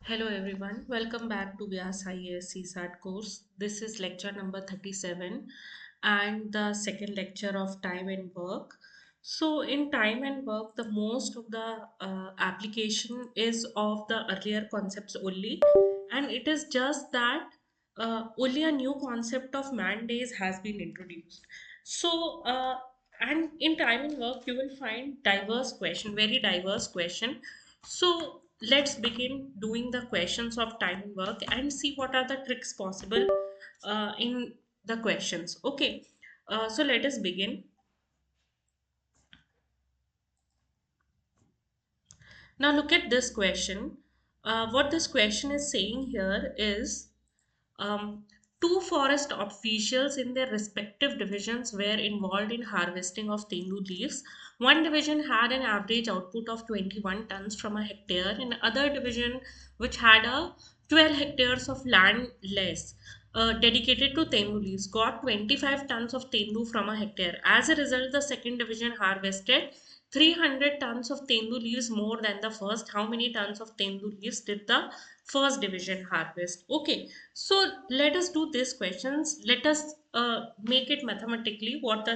Hello everyone, welcome back to Vyasa IAS CSAT course. This is lecture number 37 and the second lecture of time and work. So in time and work, the most of the application is of the earlier concepts only, and it is just that only a new concept of man days has been introduced. And in time and work, you will find diverse question, very diverse question. So let's begin doing the questions of time and work and see what are the tricks possible in the questions. Okay, so let us begin. Now look at this question. What this question is saying here is two forest officials in their respective divisions were involved in harvesting of tendu leaves. One division had an average output of 21 tons from a hectare, and other division, which had a 12 hectares of land less, dedicated to tendu leaves, got 25 tons of tendu from a hectare. As a result, the second division harvested 300 tons of tendu leaves more than the first. How many tons of tendu leaves did the first division harvest? Okay, so let us do these questions. Let us make it mathematically what the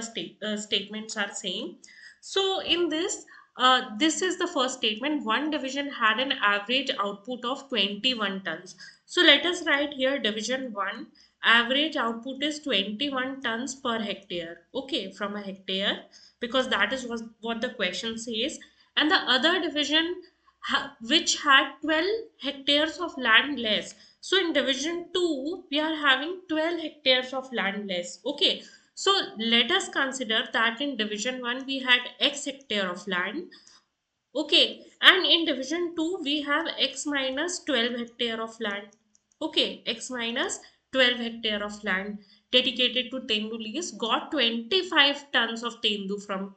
statements are saying. So in this is the first statement. One division had an average output of 21 tons. So let us write here division 1. Average output is 21 tons per hectare. Okay, from a hectare, because that is what the question says. And the other division which had 12 hectares of land less. So in division 2, we are having 12 hectares of land less. Okay. So let us consider that in division 1, we had x hectare of land. Okay. And in division 2, we have x minus 12 hectare of land. Okay. X minus 12 hectare of land dedicated to tendu leaves got 25 tons of tendu from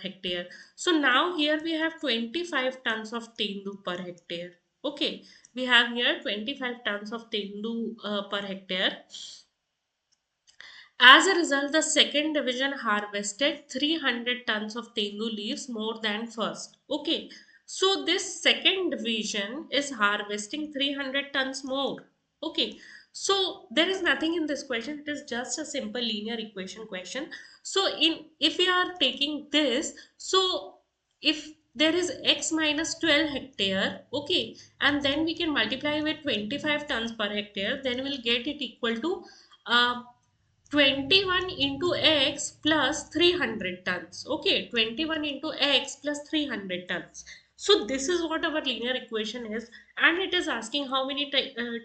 hectare. So now here we have 25 tons of tendu per hectare. Okay. We have here 25 tons of tendu per hectare. As a result, the second division harvested 300 tons of tendu leaves more than first. Okay, so this second division is harvesting 300 tons more. Okay, so there is nothing in this question. It is just a simple linear equation question. So in if we are taking this, so if there is x minus 12 hectare, okay, and then we can multiply with 25 tons per hectare, then we'll get it equal to uh, 21 into x plus 300 tons. Okay, 21 into x plus 300 tons. So this is what our linear equation is, and it is asking how many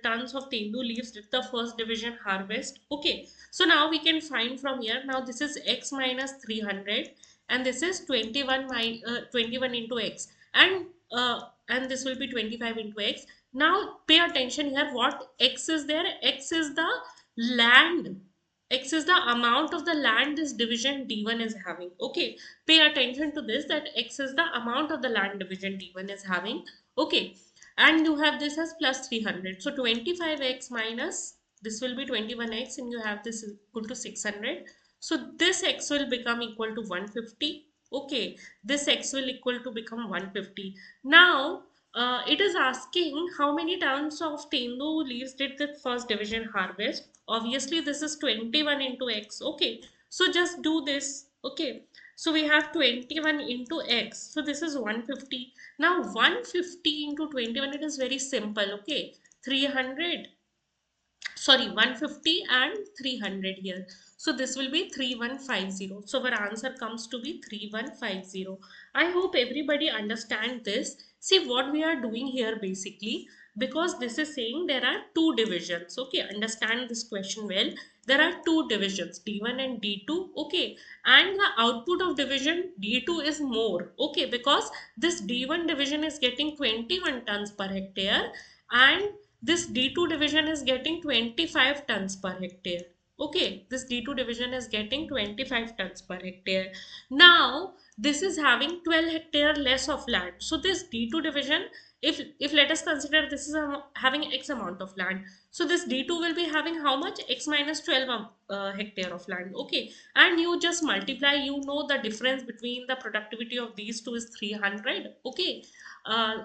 tons of tendu leaves did the first division harvest. Okay, so now we can find from here. Now this is x minus 300 and this is 21 into x, and this will be 25 into x. Now pay attention here. What x is there? X is the land. X is the amount of the land this division D1 is having. Okay, pay attention to this, that X is the amount of the land division D1 is having. Okay, and you have this as plus 300. So 25x minus this will be 21x, and you have this equal to 600. So this x will become equal to 150. Okay, this x will equal to become 150. Now it is asking how many tons of tendu leaves did the first division harvest. Obviously, this is 21 into x. Okay, so just do this. Okay, so we have 21 into x. So this is 150. Now 150 into 21, it is very simple. Okay, 300, sorry, 150 and 300 here. So this will be 3150. So our answer comes to be 3150. I hope everybody understand this. See what we are doing here basically, because this is saying there are two divisions. Okay, understand this question well. There are two divisions, D1 and D2. Okay, and the output of division D2 is more. Okay, because this D1 division is getting 21 tons per hectare, and this D2 division is getting 25 tons per hectare. Okay, this D2 division is getting 25 tons per hectare. Now, this is having 12 hectare less of land. So this D2 division, if let us consider this is having X amount of land. So this D2 will be having how much? X minus 12 hectare of land. Okay, and you just multiply, you know the difference between the productivity of these two is 300. Okay,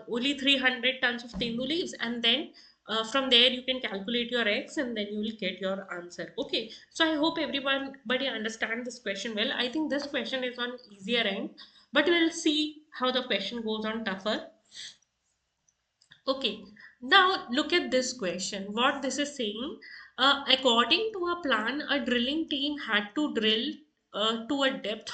only 300 tons of tendu leaves, and then from there you can calculate your x, and then you will get your answer. Okay, so I hope everybody understand this question well. I think this question is on easier end, but we'll see how the question goes on tougher. Okay, now look at this question. What this is saying, according to a plan, a drilling team had to drill to a depth.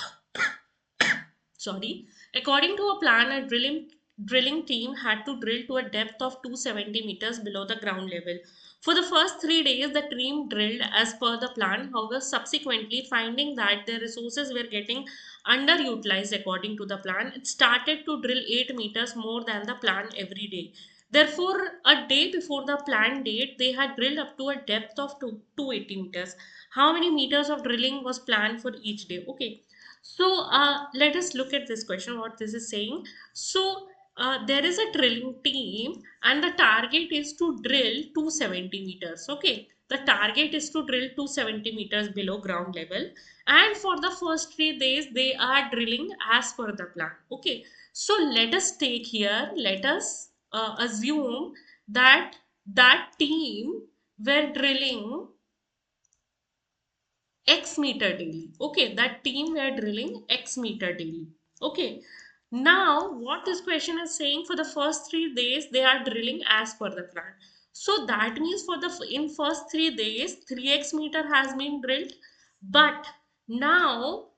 Sorry, according to a plan, a drilling team had to drill to a depth of 270 meters below the ground level. For the first 3 days, the team drilled as per the plan. However, subsequently, finding that their resources were getting underutilized according to the plan, it started to drill 8 meters more than the plan every day. Therefore, a day before the planned date, they had drilled up to a depth of 280 meters. How many meters of drilling was planned for each day? Okay, so let us look at this question, what this is saying. So there is a drilling team and the target is to drill 270 meters. Okay, the target is to drill 270 meters below ground level, and for the first 3 days they are drilling as per the plan. Okay, so let us take here, let us assume that that team were drilling X meter daily. Okay, that team were drilling X meter daily. Okay, now what this question is saying, for the first 3 days they are drilling as per the plan. So that means for the in first 3 days 3x meter has been drilled, but now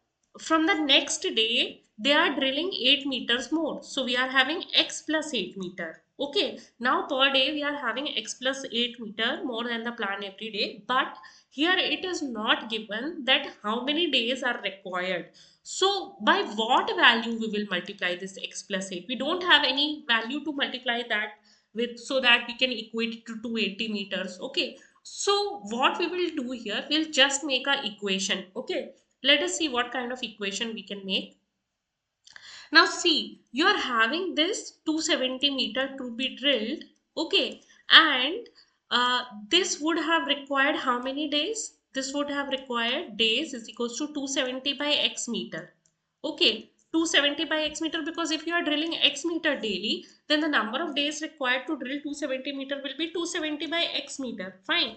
from the next day they are drilling 8 meters more. So we are having x plus 8 meter. Okay, now per day we are having x plus 8 meter more than the plan every day, but here it is not given that how many days are required. So by what value we will multiply this x plus 8? We don't have any value to multiply that with, so that we can equate it to 280 meters. Okay, so what we will do here, we'll just make a equation. Okay, let us see what kind of equation we can make. Now see, you are having this 270 meter to be drilled, okay, and this would have required how many days? This would have required days is equals to 270 by x meter. Okay, 270 by x meter, because if you are drilling x meter daily, then the number of days required to drill 270 meter will be 270 by x meter. Fine.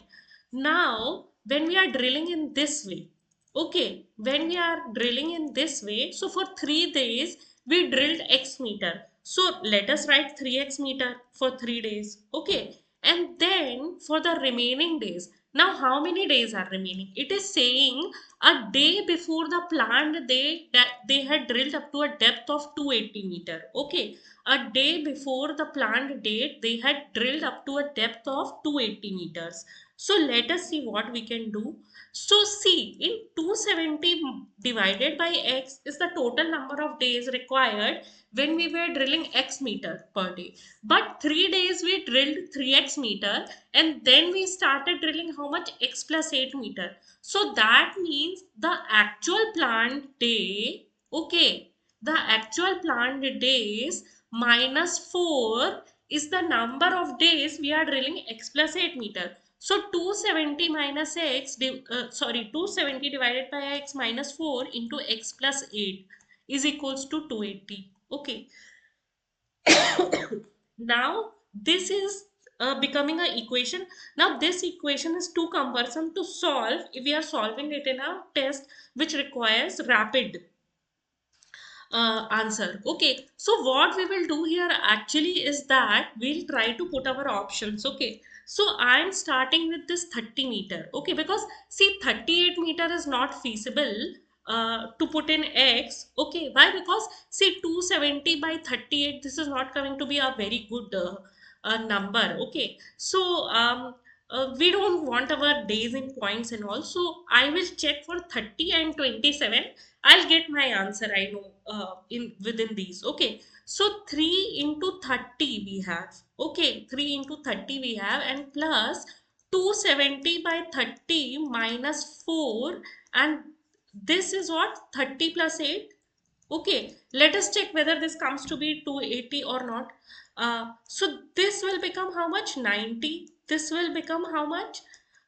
Now, when we are drilling in this way, okay, when we are drilling in this way, so for 3 days we drilled x meter. So let us write 3x meter for 3 days. Okay, and then for the remaining days, now how many days are remaining? It is saying a day before the planned day that they had drilled up to a depth of 280 meter. Okay, a day before the planned date they had drilled up to a depth of 280 meters. So let us see what we can do. So see, in 270 divided by x is the total number of days required when we were drilling x meter per day. But 3 days we drilled 3x meter, and then we started drilling how much? X plus 8 meter. So that means the actual planned day, okay, the actual planned days minus 4 is the number of days we are drilling x plus 8 meter. So 270 minus x, 270 divided by x minus 4 into x plus 8 is equals to 280. Okay. Now this is becoming an equation. Now this equation is too cumbersome to solve if we are solving it in a test which requires rapid answer. Okay, so what we will do here actually is that we'll try to put our options. Okay, so I'm starting with this 30 meter. Okay, because see 38 meter is not feasible to put in x. Okay, why? Because see 270 by 38, this is not going to be a very good number. Okay, so we don't want our days in points and all, so I will check for 30 and 27. I'll get my answer, I know, in within these. Okay, so 3 into 30 we have. Okay, 3 into 30 we have, and plus 270 by 30 minus 4, and this is what? 30 plus 8. Okay, let us check whether this comes to be 280 or not. So this will become how much? 90. This will become how much?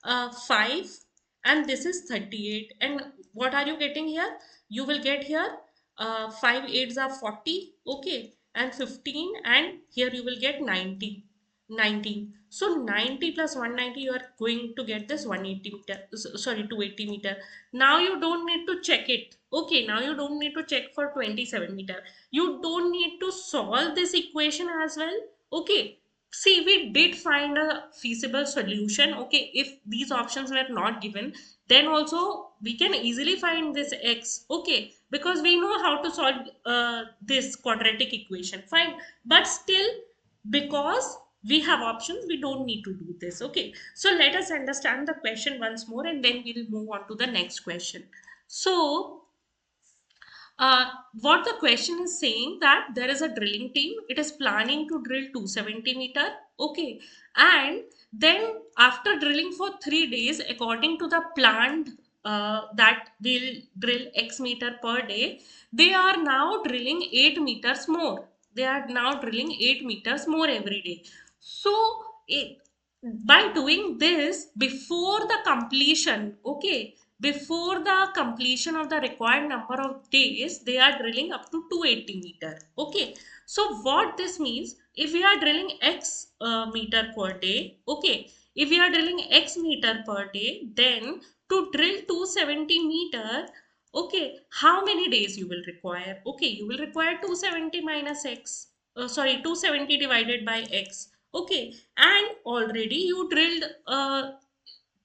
5. And this is 38. And what are you getting here? You will get here 5 8s are 40. Okay. and 15, and here you will get 90. 19. So 90 plus 190, you are going to get this 180 meter, sorry, 280 meter. Now you don't need to check it. Okay, now you don't need to check for 27 meter. You don't need to solve this equation as well. Okay, see, we did find a feasible solution. Okay, if these options were not given, then also we can easily find this x. Okay, because we know how to solve this quadratic equation. Fine, but still, because we have options, we don't need to do this. Okay, so let us understand the question once more, and then we'll move on to the next question. So uh, what the question is saying, that there is a drilling team, it is planning to drill 270 meter. Okay, and then after drilling for 3 days, according to the planned that will drill x meter per day, they are now drilling 8 meters more. They are now drilling 8 meters more every day. So it, by doing this before the completion, okay, before the completion of the required number of days, they are drilling up to 280 meter. Okay, so what this means, if we are drilling x meter per day, okay, if we are drilling x meter per day, then to drill 270 meter, okay, how many days you will require? Okay, you will require 270 minus x, sorry, 270 divided by x. Okay, and already you drilled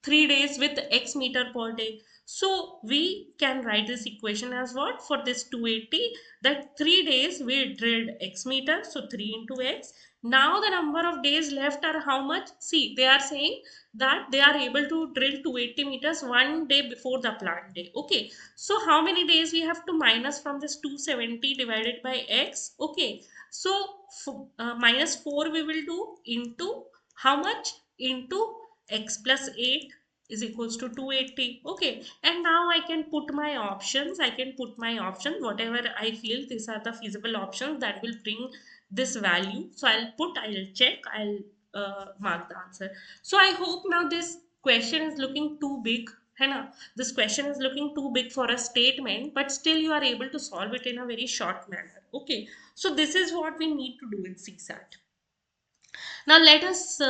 3 days with x meter per day. So we can write this equation as what? For this 280, that 3 days we drilled x meter, so 3 into x. Now the number of days left are how much? See, they are saying that they are able to drill 280 meters one day before the planned day. Okay, so how many days we have to minus from this 270 divided by x? Okay, so minus 4 we will do into how much? Into x plus 8 is equals to 280. Okay, and now I can put my options. I can put my options, whatever I feel these are the feasible options that will bring this value. So I'll check, I'll mark the answer. So I hope now this question is looking too big, है ना? This question is looking too big for a statement, but still you are able to solve it in a very short manner. Okay, so this is what we need to do in CSAT. Now let us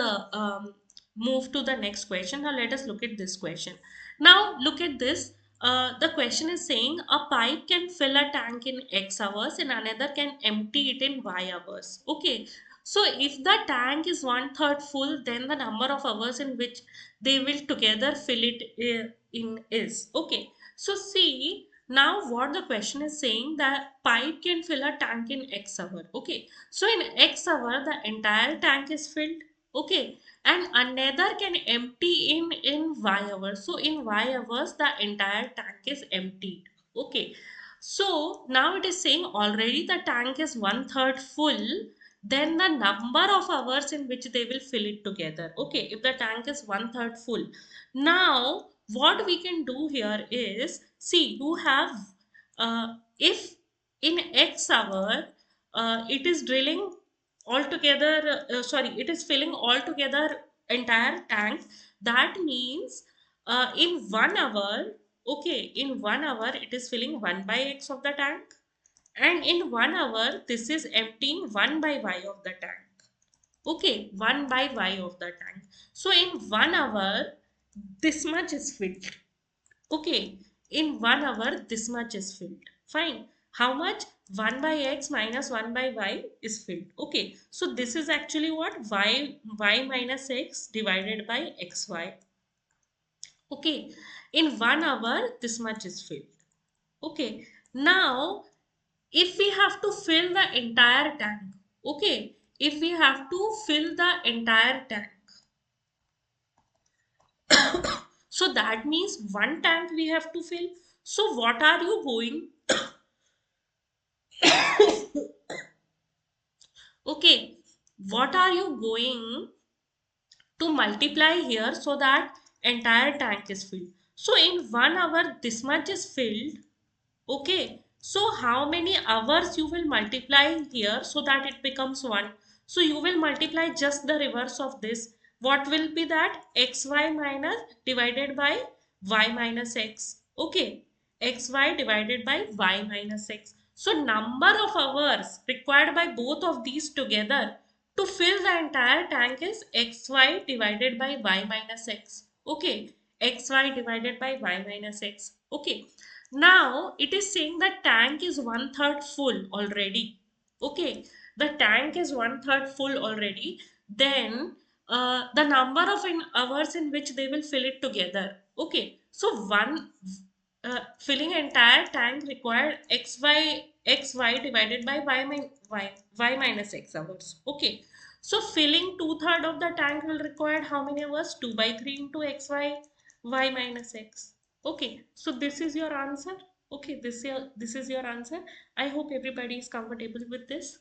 move to the next question. Now let us look at this question. Now look at this. The question is saying a pipe can fill a tank in X hours and another can empty it in Y hours. Okay. So if the tank is 1/3 full, then the number of hours in which they will together fill it in is. Okay. So see, now what the question is saying, that pipe can fill a tank in X hour. Okay, so in X hour the entire tank is filled. Okay, and another can empty in Y hour. So in Y hours the entire tank is emptied. Okay, so now it is saying already the tank is 1/3 full, then the number of hours in which they will fill it together. Okay, if the tank is 1/3 full, now what we can do here is, see, you have if in X hour it is drilling altogether, sorry, it is filling altogether entire tank. That means in 1 hour, okay, in 1 hour it is filling 1 by x of the tank, and in 1 hour this is emptying 1 by y of the tank. Okay, 1 by y of the tank. So in 1 hour this much is filled. Okay, in 1 hour this much is filled. Fine. How much? 1 by x minus 1 by y is filled. Okay, so this is actually what? Y minus x divided by xy. Okay, in 1 hour this much is filled. Okay, now if we have to fill the entire tank, okay, if we have to fill the entire tank, so that means one tank we have to fill. So what are you going? Okay, what are you going to multiply here so that entire tank is filled? So in 1 hour this much is filled. Okay, so how many hours you will multiply here so that it becomes 1? So you will multiply just the reverse of this. What will be that? Xy minus divided by y minus x. Okay, xy divided by y minus x. So number of hours required by both of these together to fill the entire tank is xy divided by y minus x. Okay, xy divided by y minus x. Okay, now it is saying that tank is one third full already. Okay, the tank is one third full already. Then the number of hours in which they will fill it together. Okay, so one filling entire tank required xy divided by y minus x hours. Okay, so filling two-third of the tank will require how many hours? 2 by 3 into xy y minus x. Okay, so this is your answer. Okay, this is your answer. I hope everybody is comfortable with this.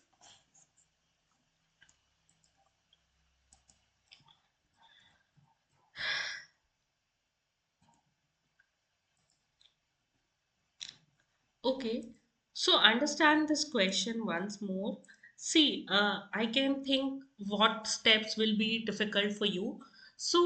Okay, so understand this question once more. See, I can think what steps will be difficult for you. So,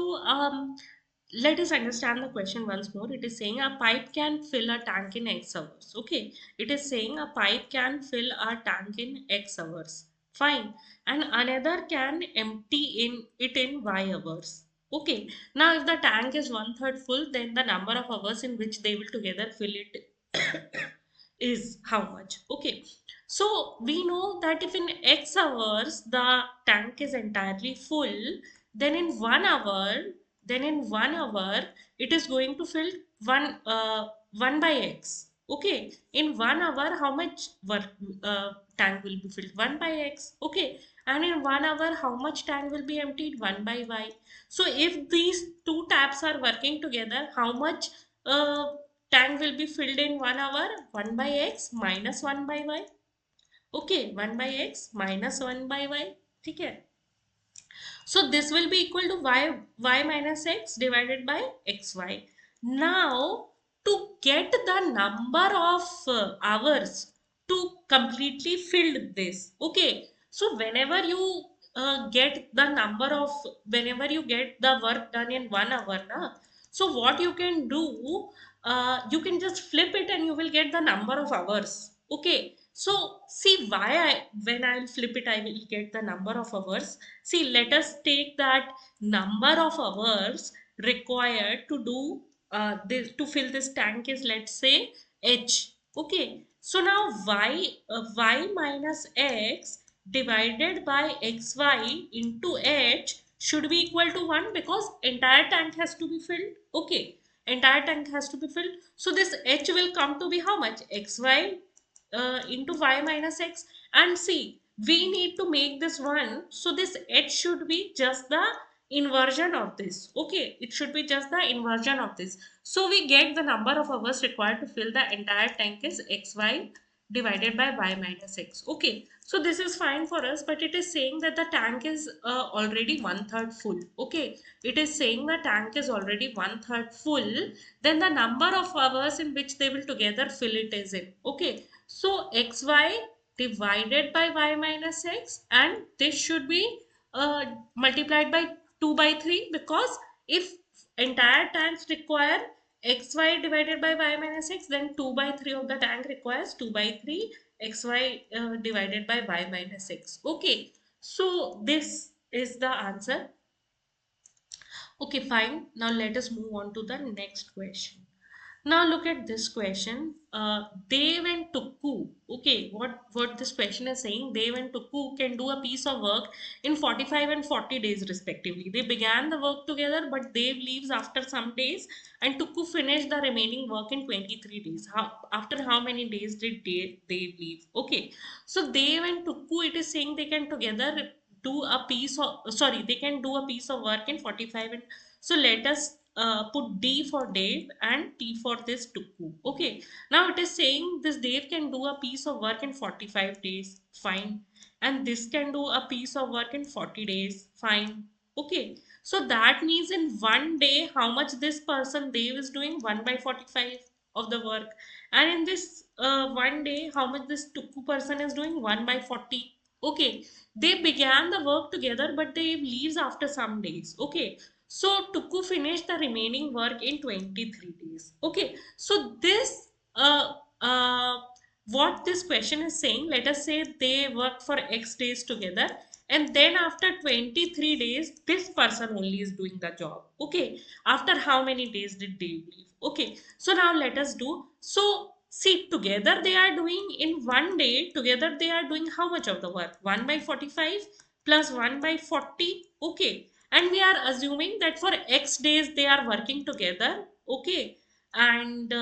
let us understand the question once more. It is saying a pipe can fill a tank in X hours. Okay, it is saying a pipe can fill a tank in X hours. Fine, and another can empty in it in Y hours. Okay, now if the tank is one third full, then the number of hours in which they will together fill it is how much. Okay, so we know that if in x hours the tank is entirely full, then in 1 hour, it is going to fill 1 by x. Okay, in 1 hour how much work tank will be filled? 1 by x. Okay, and in 1 hour how much tank will be emptied? 1 by y. So if these two taps are working together, how much uh, tank will be filled in 1 hour? 1 by x minus 1 by y. Okay, 1 by x minus 1 by y. ठीक है. So this will be equal to y minus x divided by xy. Now to get the number of hours to completely fill this. Okay. So whenever you get the work done in 1 hour, na, so what you can do, you can just flip it and you will get the number of hours. Okay. So see when I'll flip it, I will get the number of hours. See, let us take that number of hours required to do this to fill this tank is, let's say, h. Okay, so now y minus x divided by xy into h should be equal to 1 because entire tank has to be filled. Okay, entire tank has to be filled. So this h will come to be how much? Xy into y minus x. And see, we need to make this 1, so this h should be just the inversion of this. Okay, it should be just the inversion of this. So we get the number of hours required to fill the entire tank is xy divided by y minus x. Okay, so this is fine for us, but it is saying that the tank is already one third full. Okay, it is saying the tank is already one third full, then the number of hours in which they will together fill it is in. Okay, so xy divided by y minus x, and this should be multiplied by 2 by 3, because if entire tanks require xy divided by y minus x, then 2 by 3 of the tank requires 2 by 3 xy divided by y minus x. Okay, so this is the answer. Okay, fine. Now let us move on to the next question. Now look at this question. Dev and Tukku. Okay, what this question is saying? Dev and Tukku can do a piece of work in 45 and 40 days respectively. They began the work together, but Dev leaves after some days, and Tukku finished the remaining work in 23 days. After how many days did Dev leave? Okay, so Dev and Tukku, it is saying they can together do a piece of sorry they can do a piece of work in 45 and so let us put D for Dave and T for this Tukku. Okay. Now it is saying this Dave can do a piece of work in 45 days. Fine. And this can do a piece of work in 40 days. Fine. Okay. So that means in one day, how much this person Dave is doing? 1 by 45 of the work. And in this one day, how much this Tukku person is doing? 1 by 40. Okay. They began the work together, but they leaves after some days. Okay, so Tukku finished the remaining work in 23 days. Okay, so this what this question is saying, let us say they work for X days together, and then after 23 days, this person only is doing the job. Okay, after how many days did they leave? Okay, so now let us do. So, see, together they are doing in one day, together they are doing how much of the work? 1 by 45 plus 1 by 40. Okay, and we are assuming that for X days they are working together. Okay, and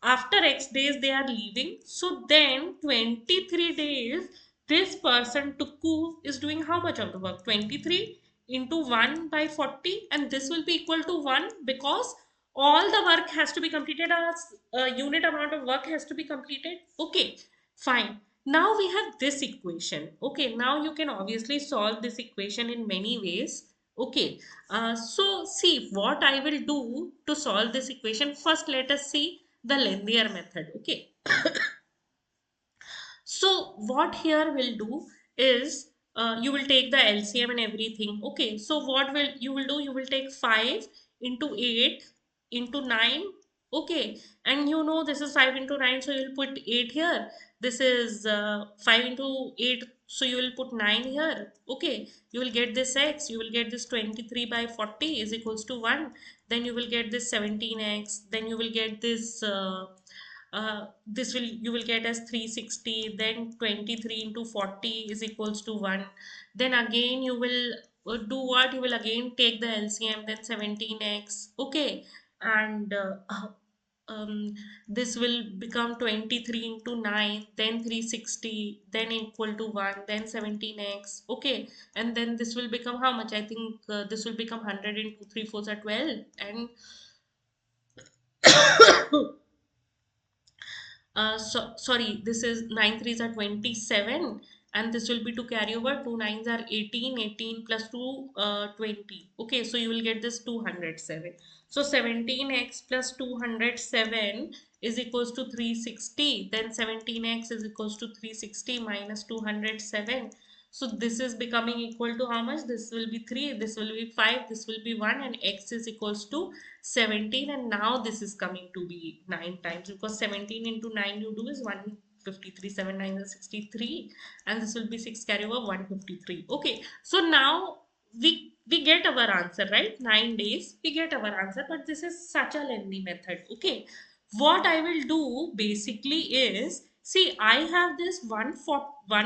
after X days they are leaving. So then 23 days this person Tukku is doing how much of the work? 23 into 1 by 40, and this will be equal to 1 because all the work has to be completed as a unit amount of work has to be completed. Okay, fine. Now we have this equation. Okay, now you can obviously solve this equation in many ways. Okay, so see what I will do to solve this equation. First, let us see the linear method. Okay, so what here will do is you will take the LCM and everything. Okay, so what will you will do? You will take 5 into 8 into 9. Okay, and you know this is 5 into 9, so you will put 8 here. This is 5 into 8, so you will put 9 here. Okay, you will get this x, you will get this 23 by 40 is equals to 1. Then you will get this 17x, then you will get this this will you will get as 360, then 23 into 40 is equals to 1. Then again you will do what? You will again take the LCM, then 17x. Okay, and this will become 23 into 9, then 360, then equal to 1, then 17x. Okay, and then this will become how much? I think this will become 100 into 3 fours are 12, and sorry, this is 9 threes are 27, and this will be to carry over. 2 nines are 18, 18 plus 2 20. Okay, so you will get this 207. So 17x plus 207 is equals to 360. Then 17x is equals to 360 minus 207. So this is becoming equal to how much? This will be 3, this will be 5, this will be 1, and x is equals to 17. And now this is coming to be 9 times, because 17 into 9 you do is 153, 7 9 is 63, and this will be 6 carry over 153. Okay, so now we get our answer, right? 9 days we get our answer, but this is such a lengthy method. Okay, what I will do basically is, see, I have this 1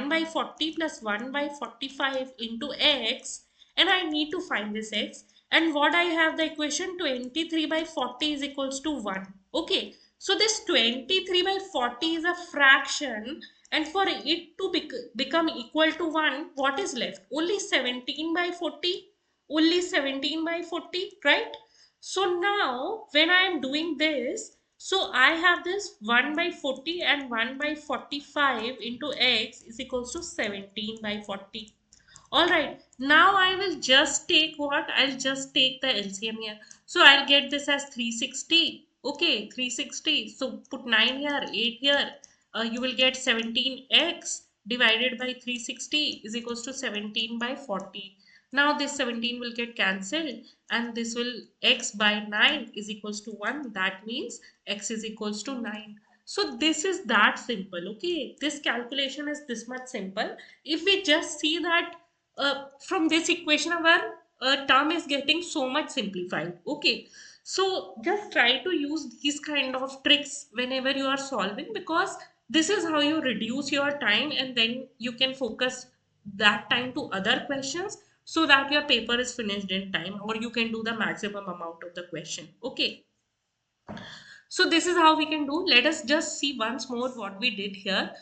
by 40 plus 1 by 45 into x, and I need to find this x. And what I have the equation 23 by 40 is equals to 1. Okay, so this 23 by 40 is a fraction, and for it to become equal to 1, what is left? Only 17 by 40. Only 17 by 40, right? So now when I am doing this, so I have this 1 by 40 and 1 by 45 into x is equals to 17 by 40. All right, now I will just take what? I'll just take the LCM here. So I'll get this as 360. Okay, 360. So put 9 here, 8 here. You will get 17x divided by 360 is equals to 17 by 40. Now this 17 will get cancelled, and this will x by 9 is equals to 1. That means x is equals to 9. So this is that simple. Okay, this calculation is this much simple. If we just see that from this equation our term is getting so much simplified. Okay, so just try to use these kind of tricks whenever you are solving, because this is how you reduce your time, and then you can focus that time to other questions, so that your paper is finished in time, or you can do the maximum amount of the question. Okay, so this is how we can do. Let us just see once more what we did here.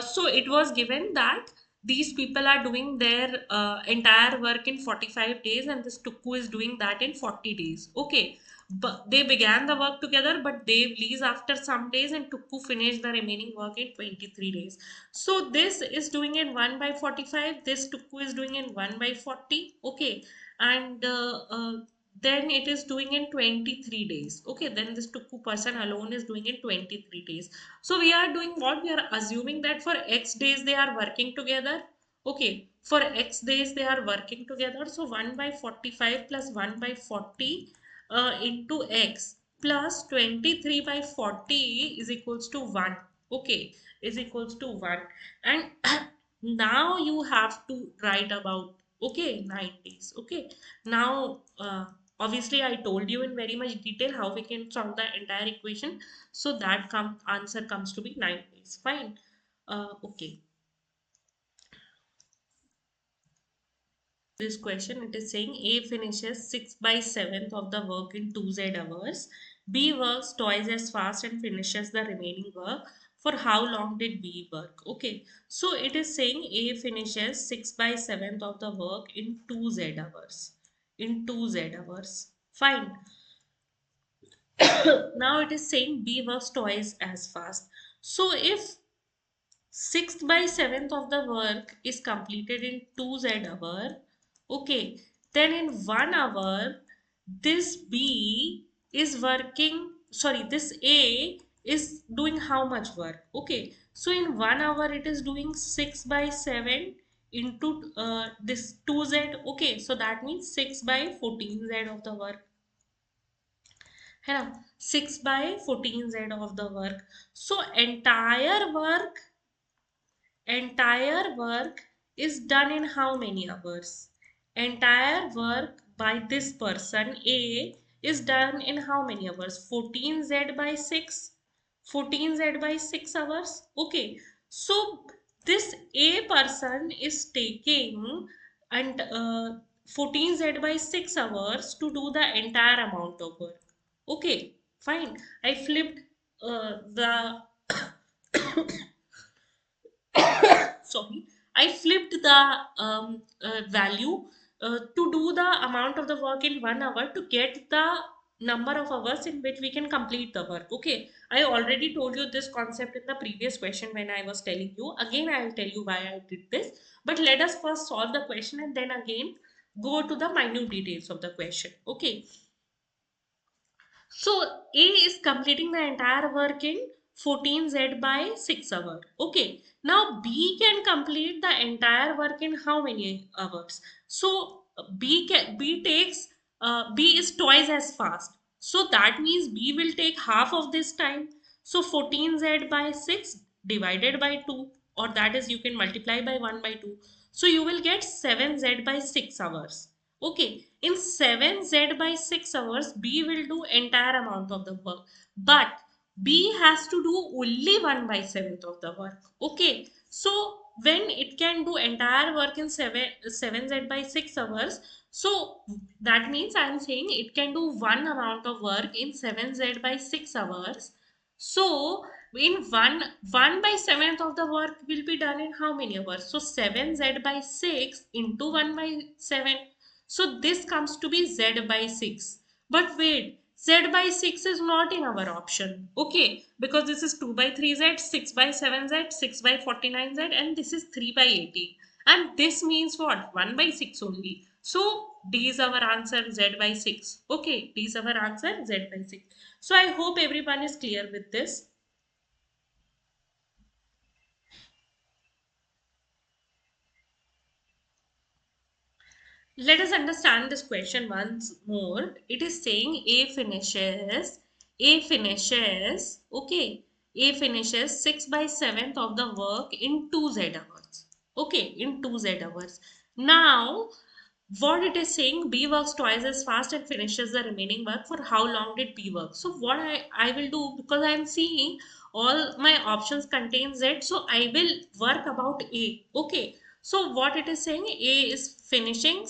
So it was given that these people are doing their entire work in 45 days, and this Tukku is doing that in 40 days. Okay. But they began the work together, but they leave after some days, and Tukku finished the remaining work in 23 days. So this is doing in 1 by 45. This Tukku is doing in 1 by 40. Okay. And then it is doing in 23 days. Okay, then this Tukku person alone is doing in 23 days. So we are doing what? We are assuming that for X days they are working together. Okay, for X days they are working together. So 1 by 45 plus 1 by 40 into X plus 23 by 40 is equals to 1. Okay, is equals to 1. And now you have to write about, okay, 9 days. Okay, now obviously I told you in very much detail how we can solve the entire equation, so that answer comes to be 9 days. Fine. Okay, this question, it is saying A finishes 6 by 7th of the work in 2z hours. B works twice as fast and finishes the remaining work. For how long did B work? Okay, so it is saying A finishes 6 by 7th of the work in 2z hours. In 2z hours. Fine. Now it is saying B works twice as fast. So if 6th by 7th of the work is completed in 2z hour, okay, then in 1 hour this B is working, sorry, this A is doing how much work? Okay, so in 1 hour it is doing 6 by 7 into this 2z. Okay, so that means 6 by 14z of the work, है ना, 6 by 14z of the work. So entire work is done in how many hours? Entire work by this person A is done in how many hours? 14z by 6. 14z by 6 hours. Okay. So this A person is taking and 14z by 6 hours to do the entire amount of work. Okay. Fine. I flipped the sorry, I flipped the value to do the amount of the work in 1 hour to get the number of hours in which we can complete the work. Okay, I already told you this concept in the previous question when I was telling you. Again, I will tell you why I did this, but let us first solve the question and then again go to the minute details of the question. Okay, so A is completing the entire work in 14z by 6 hours. Okay. Now B can complete the entire work in how many hours? So B is twice as fast. So that means B will take half of this time. So 14z by 6 divided by 2, or that is you can multiply by 1 by 2. So you will get 7z by 6 hours. Okay, in 7z by 6 hours, B will do entire amount of the work. But B has to do only 1 by 7th of the work. Okay, so when it can do entire work in 7z by 6 hours, so that means I am saying it can do one amount of work in 7z by 6 hours. So in 1 by 7th of the work will be done in how many hours? So 7z by 6 into 1 by 7. So this comes to be z by 6. But wait, z by 6 is not in our option. Okay, because this is 2 by 3z, 6 by 7z, 6 by 49z, and this is 3 by 80. And this means what? 1 by 6 only. So D is our answer, z by 6. Okay, D is our answer, z by 6. So I hope everyone is clear with this. Let us understand this question once more. It is saying okay, A finishes 6 by 7th of the work in 2z hours. Okay, in 2z hours. Now, what it is saying, B works twice as fast and finishes the remaining work. For how long did B work? So what I will do, because I am seeing all my options contain Z, so I will work about A. Okay, so what it is saying, A is finishing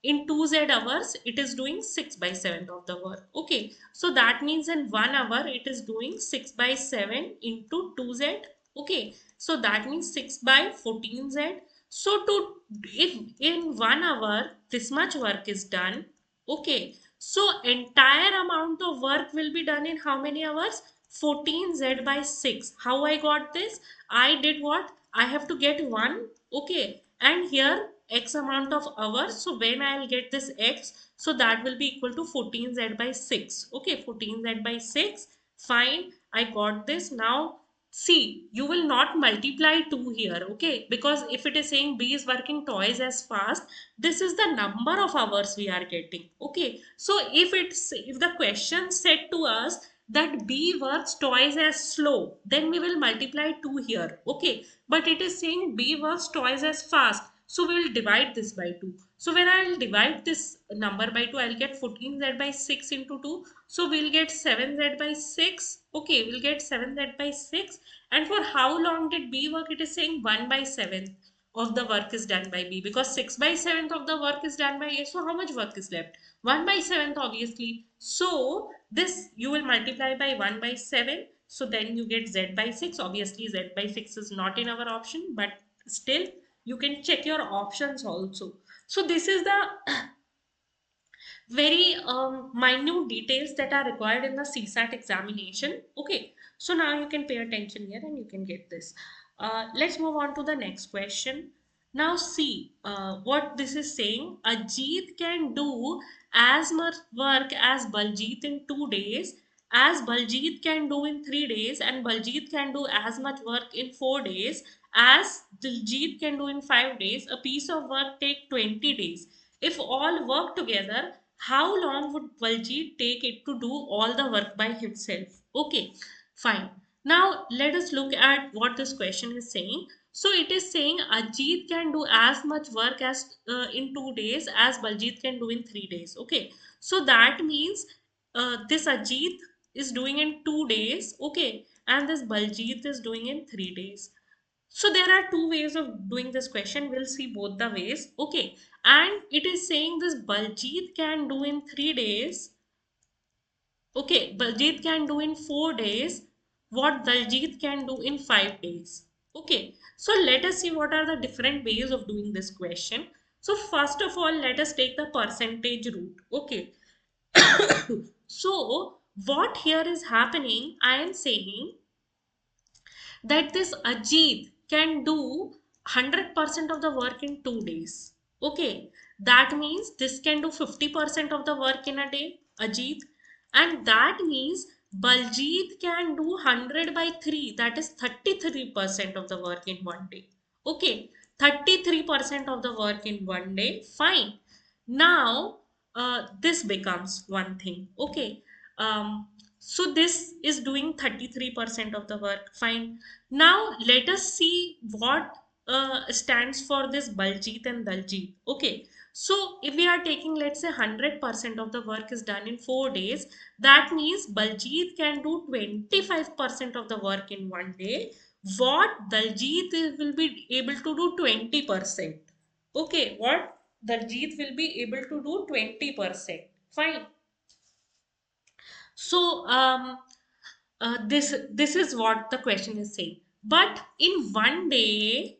in 2z hours, it is doing 6 by 7 of the work. Okay, so that means in 1 hour it is doing 6 by 7 into 2z. Okay, so that means 6 by 14z. So to, if in 1 hour this much work is done, okay, so entire amount of work will be done in how many hours? 14z by 6. How I got this? I did what? I have to get 1, okay, and here x amount of hours. So when I'll get this x, so that will be equal to 14z by 6. Okay, 14z by 6. Fine, I got this. Now see, you will not multiply 2 here, okay? Because if it is saying B is working twice as fast, this is the number of hours we are getting, okay? So if the question said to us that B works twice as slow, then we will multiply 2 here. Okay, but it is saying B works twice as fast. So we will divide this by 2. So when I will divide this number by 2, I will get 14z by 6 into 2. So we will get 7z by 6. Okay, we will get 7z by 6. And for how long did B work? It is saying 1 by 7 of the work is done by B, because 6 by 7th of the work is done by A. So how much work is left? 1 by 7th obviously. So this you will multiply by 1 by 7. So then you get Z by 6. Obviously Z by 6 is not in our option, but still you can check your options also. So this is the very minute details that are required in the CSAT examination. Okay, so now you can pay attention here and you can get this. Let's move on to the next question. Now see what this is saying. Ajit can do as much work as Baljit in 2 days, as Baljit can do in 3 days, and Baljit can do as much work in 4 days as Diljit can do in 5 days. A piece of work take 20 days. If all work together, how long would Baljit take it to do all the work by himself? Okay, fine. Now let us look at what this question is saying. So it is saying Ajit can do as much work as in 2 days as Baljit can do in 3 days. Okay, so that means this Ajit is doing in 2 days. Okay, and this Baljit is doing in 3 days. So there are two ways of doing this question. We'll see both the ways. Okay. And it is saying this Baljit can do in 3 days. Okay. Baljit can do in 4 days what Daljit can do in 5 days. Okay. So let us see what are the different ways of doing this question. So first of all, let us take the percentage route. Okay. So what here is happening, I am saying that this Ajit can do 100% of the work in 2 days. Okay, that means this can do 50% of the work in a day, Ajit, and that means Baljit can do 100 by 3, that is 33% of the work in one day. Okay, 33% of the work in one day, fine. Now, this becomes one thing. Okay, so this is doing 33% of the work. Fine. Now let us see what stands for this Baljit and Daljit. Okay. So if we are taking, let's say 100% of the work is done in 4 days, that means Baljit can do 25% of the work in one day. What will be able to do 20%. Okay. What Daljit will be able to do 20%. Fine. So this is what the question is saying. But in one day,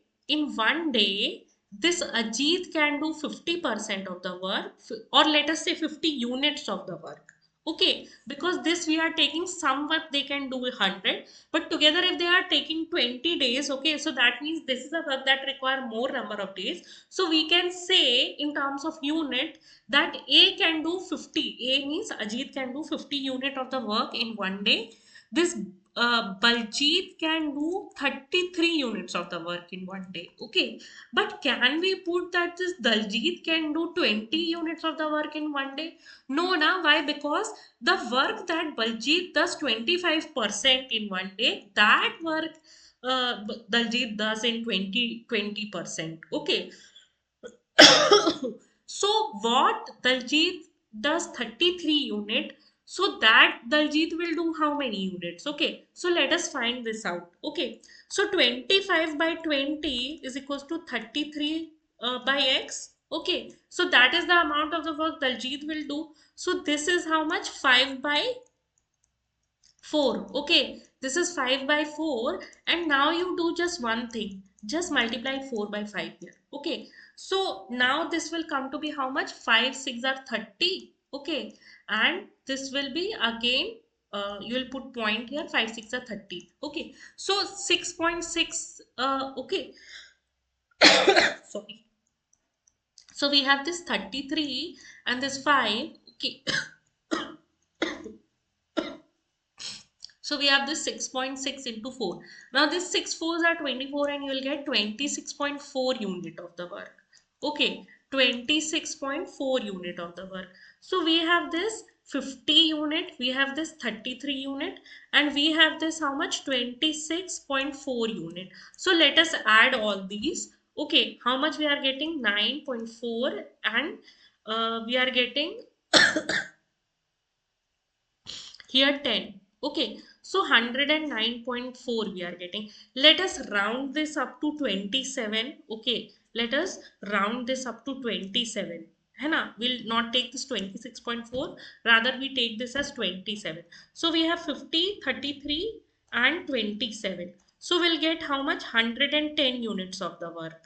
this Ajit can do 50% of the work, or let us say 50 units of the work. Okay, because this we are taking some work they can do 100, but together if they are taking 20 days, okay, so that means this is a work that require more number of days. So we can say in terms of unit that A can do 50. A means Ajit can do 50 unit of the work in one day. This Baljit can do 33 units of the work in one day. Okay, but can we put that this Daljit can do 20 units of the work in one day? No, na. Why? Because the work that Baljit does 25% in one day, that work Daljit does in 20%. Okay, so what Daljit does 33 unit, so that Daljit will do how many units? Okay, so let us find this out. Okay, so 25 by 20 is equals to 33 by x. Okay, so that is the amount of the work Daljit will do. So this is how much? 5 by 4. Okay, this is 5 by 4, and now you do just one thing, just multiply 4 by 5 here. Okay, so now this will come to be how much? 5 6 are 30. Okay, and this will be again you will put point here, 5 6 are 30. Okay, so 6.6 okay. Sorry, so we have this 33 and this 5. Okay, so we have this 6.6 into 4. Now this 6 fours are 24 and you will get 26.4 unit of the work. Okay, 26.4 unit of the work. So we have this 50 unit, we have this 33 unit, and we have this how much, 26.4 unit. So let us add all these. Okay, how much we are getting? 9.4, and we are getting here 10. Okay, so 109.4 we are getting. Let us round this up to 27. Okay, let us round this up to 27. है ना, we'll not take this 26.4, rather we take this as 27. So we have 50, 33 and 27. So we'll get how much? 110 units of the work.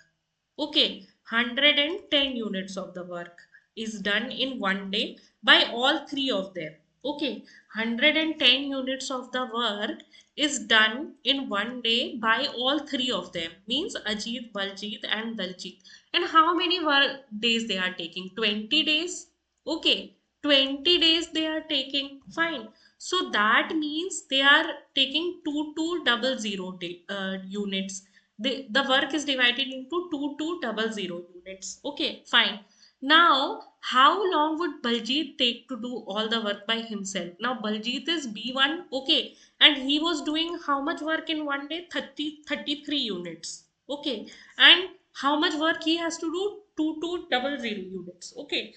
Okay, 110 units of the work is done in one day by all three of them. Okay, 110 units of the work is done in one day by all three of them. Means Ajit, Baljit, and Daljit. And how many work days they are taking? 20 days. Okay, 20 days they are taking. Fine. So that means they are taking 2200 units. The work is divided into 2200 units. Okay, fine. Now, how long would Baljit take to do all the work by himself? Now, Baljit is B1, okay, and he was doing how much work in one day? 33 units, okay. And how much work he has to do? 2200 units, okay.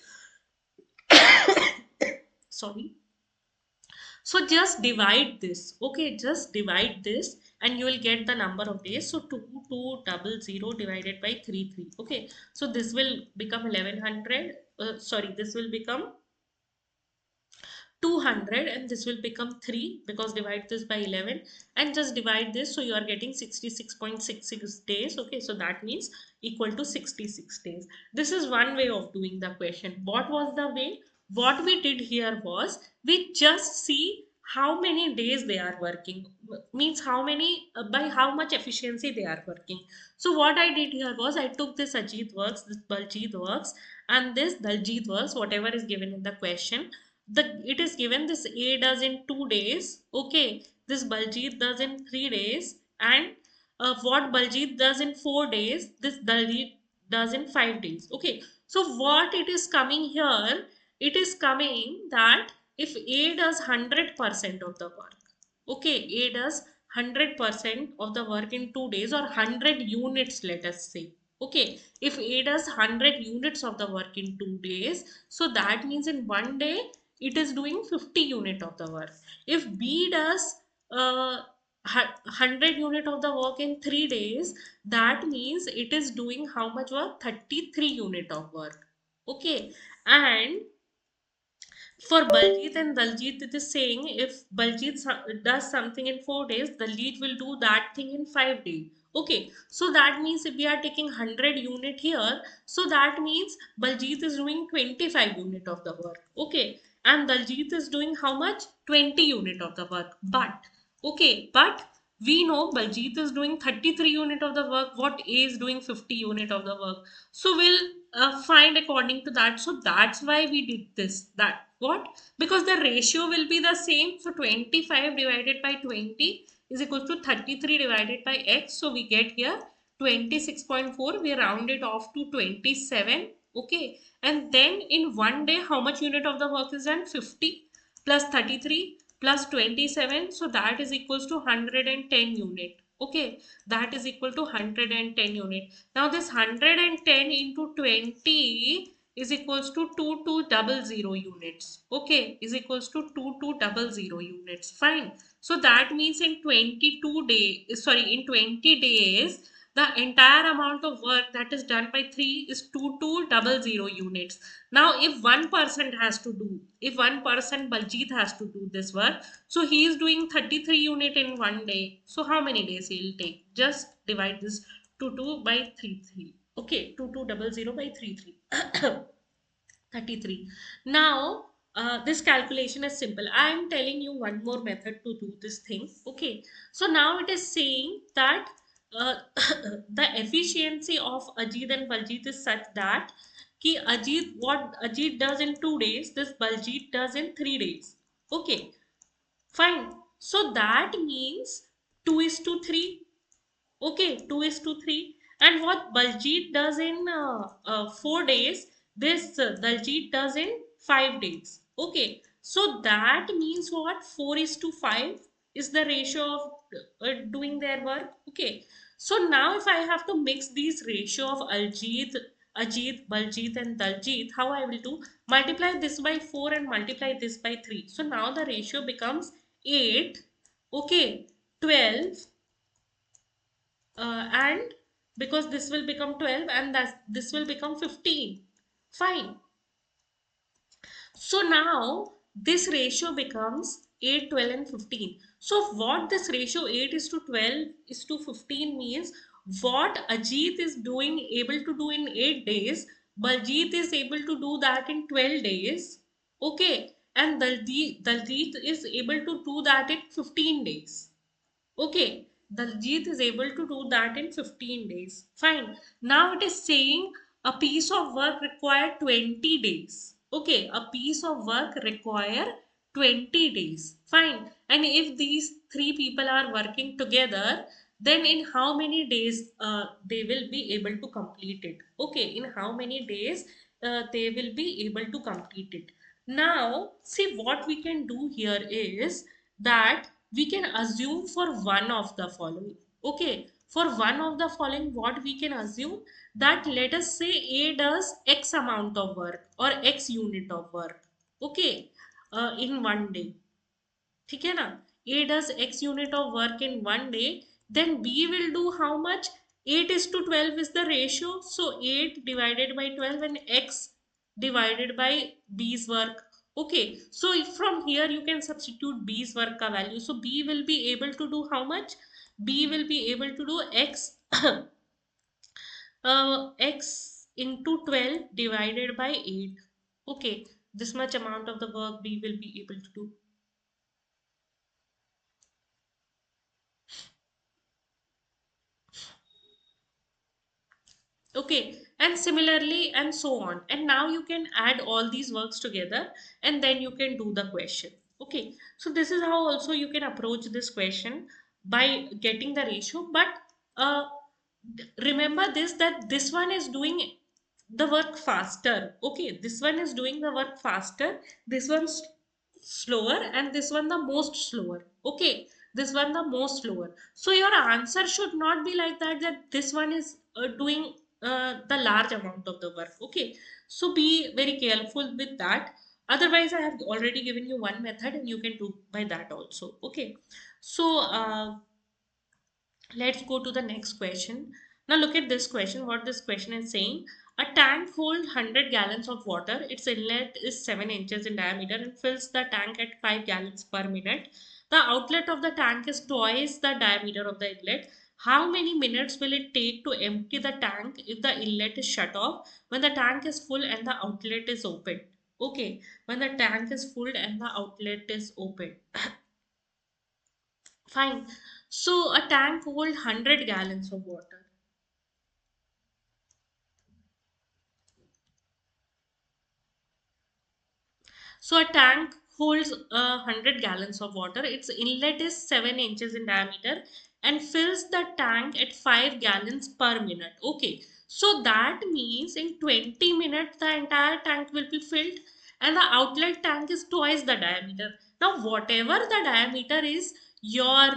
Sorry. So just divide this, okay, just divide this and you will get the number of days. So 2200 divided by 33, okay. So this will become 1100, sorry, this will become 200, and this will become 3 because divide this by 11 and just divide this, so you are getting 66.66 days. Okay, so that means equal to 66 days. This is one way of doing the question. What was the way? What we did here was we just see how many days they are working, means how many by how much efficiency they are working. So what I did here was I took this Ajit works, this Baljit works, and this Daljit works, whatever is given in the question. It is given this A does in 2 days, okay, this Baljit does in 3 days, and what Baljit does in 4 days, this Daljit does in 5 days. Okay, so what it is coming here, it is coming that if A does 100% of the work, okay, A does 100% of the work in 2 days, or 100 units, let us say. Okay, if A does 100 units of the work in 2 days, so that means in one day it is doing 50 unit of the work. If B does 100 unit of the work in 3 days, that means it is doing how much work? 33 unit of work. Okay, and for Baljit and Daljit, it is saying if Baljit does something in 4 days, Daljit will do that thing in 5 days. Okay, so that means if we are taking 100 unit here, so that means Baljit is doing 25 unit of the work. Okay, and Daljit is doing how much? 20 unit of the work. But, okay, but we know Baljit is doing 33 unit of the work, what A is doing 50 unit of the work. So we'll find according to that. So that's why we did this. That what? Because the ratio will be the same. So 25 divided by 20 is equal to 33 divided by x. So we get here 26.4. We round it off to 27. Okay. And then in one day, how much unit of the work is done? 50 plus 33 plus 27. So that is equals to 110 unit. Okay, that is equal to 110 unit. Now this 110 into 20 is equals to 2200 units. Okay, is equals to 2200 units. Fine. So that means in 22 days, sorry, in 20 days, the entire amount of work that is done by 3 is 2200 units. Now, if one person has to do, if one person Baljit has to do this work, so he is doing 33 unit in one day. So how many days he will take? Just divide this 22 by 33. Okay, 2200 by 33. 33. Now, this calculation is simple. I am telling you one more method to do this thing. Okay. So now it is saying that the efficiency of Ajit and Baljit is such that what Ajit does in 2 days, this Baljit does in 3 days. Okay. Fine. So that means 2 is to 3. Okay, 2 is to 3. And what Baljit does in 4 days, this Daljit does in 5 days. Okay, So that means what? 4 is to 5 is the ratio of doing their work. Okay. So now if I have to mix these ratio of Ajit, Baljit and Daljit, how I will do? Multiply this by 4 and multiply this by 3. So now the ratio becomes 8, okay, 12, and because this will become 12 and this will become 15. Fine. So now this ratio becomes 8, 12 and 15. So what this ratio 8 is to 12 is to 15 means, what Ajit is doing able to do in 8 days, Baljit is able to do that in 12 days. Okay. And Daljit is able to do that in 15 days. Okay, Daljit is able to do that in 15 days. Fine. Now it is saying a piece of work require 20 days. Okay, a piece of work require 20 days. Fine. And if these three people are working together, then in how many days they will be able to complete it? Okay, in how many days they will be able to complete it? Now, see what we can do here is that we can assume for one of the following. Okay, for one of the following, what we can assume, that let us say A does X amount of work or X unit of work. Okay, in one day. ठीक है ना, A does X unit of work in one day, then B will do how much? 8 is to 12 is the ratio, so 8 divided by 12 and X divided by B's work. Okay, so if from here you can substitute B's work ka value, so B will be able to do how much? B will be able to do X X into 12 divided by 8. Okay, this much amount of the work B will be able to do. Okay, and similarly and so on. And now you can add all these works together and then you can do the question. Okay, so this is how also you can approach this question by getting the ratio. But uh, remember this, that this one is doing the work faster. Okay, this one is doing the work faster. This one's slower and this one the most slower. Okay, this one the most slower. So your answer should not be like that, that this one is doing the large amount of the work. Okay, so be very careful with that. Otherwise I have already given you one method and you can do by that also. Okay, so let's go to the next question. Now look at this question. What this question is saying: a tank holds 100 gallons of water. Its inlet is 7 inches in diameter and fills the tank at 5 gallons per minute. The outlet of the tank is twice the diameter of the inlet. How many minutes will it take to empty the tank if the inlet is shut off when the tank is full and the outlet is open? Okay, when the tank is full and the outlet is open. Fine. So a tank holds 100 gallons of water. So a tank holds 100 gallons of water. Its inlet is 7 inches in diameter and fills the tank at 5 gallons per minute. Okay. So that means in 20 minutes the entire tank will be filled and the outlet tank is twice the diameter. Now whatever the diameter is, your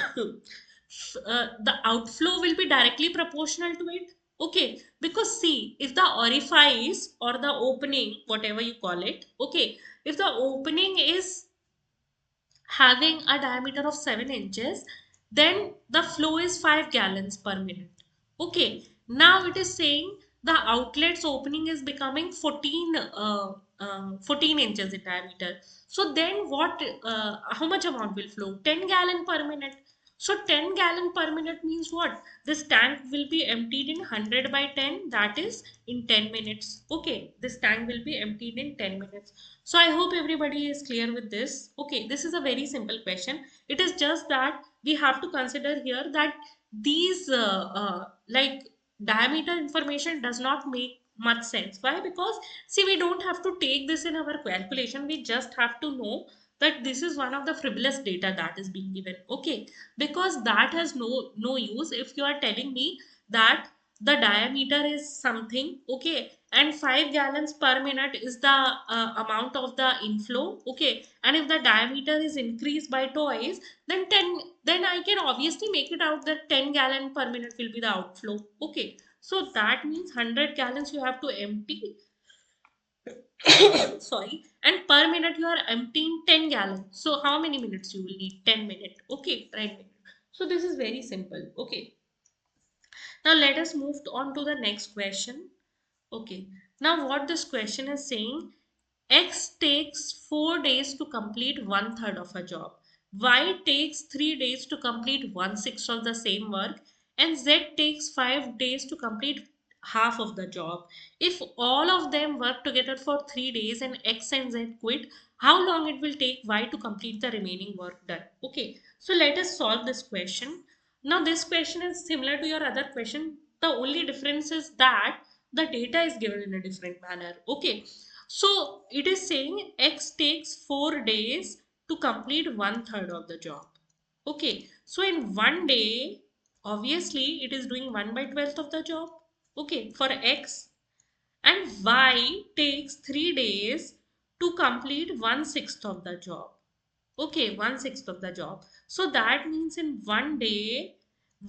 the outflow will be directly proportional to it. Okay, because see, if the orifice or the opening, whatever you call it, okay, if the opening is having a diameter of 7 inches, then the flow is 5 gallons per minute. Okay, now it is saying the outlet's opening is becoming 14 inches in diameter. So then how much amount will flow? 10 gallon per minute. So 10 gallon per minute means what? This tank will be emptied in 100 by 10, that is in 10 minutes. Okay, this tank will be emptied in 10 minutes. So I hope everybody is clear with this. Okay, this is a very simple question. It is just that we have to consider here that these like diameter information does not make much sense. Why? Because see, we don't have to take this in our calculation. We just have to know that this is one of the frivolous data that is being given. Okay, because that has no use if you are telling me that the diameter is something. Okay, and 5 gallons per minute is the amount of the inflow. Okay, and if the diameter is increased by twice, then 10, then I can obviously make it out that 10 gallon per minute will be the outflow. Okay, so that means 100 gallons you have to empty. Sorry, and per minute you are emptying 10 gallons. So how many minutes you will need? 10 minutes. Okay, 10 minutes. So this is very simple. Okay, now let us move on to the next question. Okay, now what this question is saying, X takes 4 days to complete one third of a job. Y takes 3 days to complete one sixth of the same work. And Z takes 5 days to complete half of the job. If all of them work together for 3 days and X and Z quit, how long it will take Y to complete the remaining work done? Okay, so let us solve this question. Now this question is similar to your other question. The only difference is that the data is given in a different manner. Okay, so it is saying X takes 4 days to complete one third of the job. Okay, so in one day, obviously it is doing 1 by 12th of the job. Okay, for X, and Y takes 3 days to complete one sixth of the job. Okay, one sixth of the job. So that means in one day,